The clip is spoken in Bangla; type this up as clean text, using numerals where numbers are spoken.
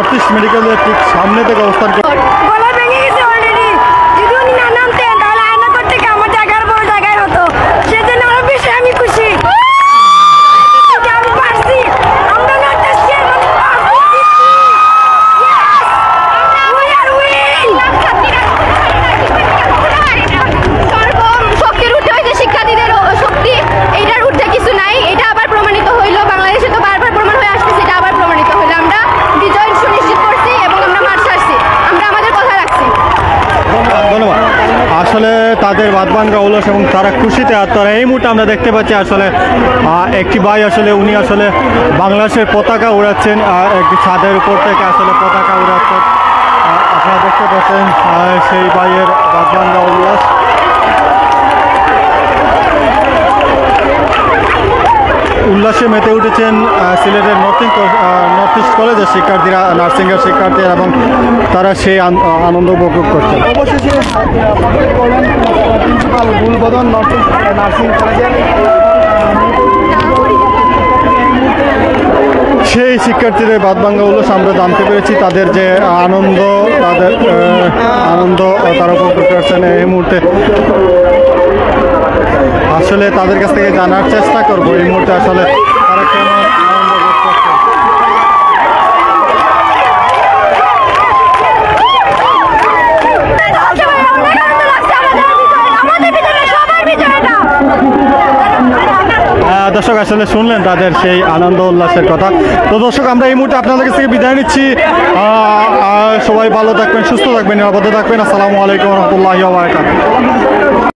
নর্থ ইস্ট মেডিকেলের ঠিক সামনে থেকে অবস্থান করে। গলা ভেঙে গেছে অলরেডি। যদি উনি না নামতেন তাহলে আয়না করতে গিয়ে আমার জায়গার বড় জায়গায় হতো। সেজন্য আরো বেশি আমি খুশি। আমি পারছি। আমরা নর্থ ইস্টের শক্তির ঊর্ধ্বে হইতে শিক্ষার্থীদের শক্তি, এইটার ঊর্ধ্বে কিছু নাই। এটা আবার প্রমাণিত হইল, বাংলাদেশে তো বারবার প্রমাণ হয়ে আসতেছে, এটা আবার প্রমাণিত হইল। আমরা বিজয় সুনিশ্চিত করছি এবং আমরা মাঠ ছাড়ছি, আমরা আমাদের কথা রাখছি। ধন্যবাদ। আসলে তাদের বাদবাঙ্গা উল্লাস এবং তারা খুশিতে আত্মরা। এই মুহূর্তে আমরা দেখতে পাচ্ছি আসলে একটি ভাই আসলে উনি আসলে বাংলাদেশের পতাকা উড়াচ্ছেন, একটি ছাদের উপর থেকে আসলে পতাকা উড়াচ্ছেন। আপনারা দেখতে পাচ্ছেন সেই ভাইয়ের বাদবাঙ্গা উল্লাস। উল্লাসে মেতে উঠেছেন সিলেটের নর্থ ইস্ট কলেজের শিক্ষার্থীরা, নার্সিংয়ের শিক্ষার্থীরা, এবং তারা সেই আনন্দ উপভোগ করছেন। অবশেষে principal Gulbadan north east nursing কলেজের সেই শিক্ষার্থীদের বাদবাঙ্গা উল্লাস আমরা জানতে পেরেছি, তাদের যে আনন্দ, তাদের আনন্দ তারা উপভোগ করছেন এই মুহূর্তে। আসলে তাদের কাছ থেকে জানার চেষ্টা করবো এই মুহূর্তে আসলে তারা কেমন আনন্দ বোধ করছেন। দর্শক আসলে শুনলেন তাদের সেই আনন্দ উল্লাসের কথা। তো দর্শক আমরা এই মুহূর্তে আপনাদের কাছ থেকে বিদায় নিচ্ছি। সবাই ভালো থাকবেন, সুস্থ থাকবেন, নিরাপদে থাকবেন। আসসালামু আলাইকুম রহমতুল্লাহি ওয়া বারাকাতুহু।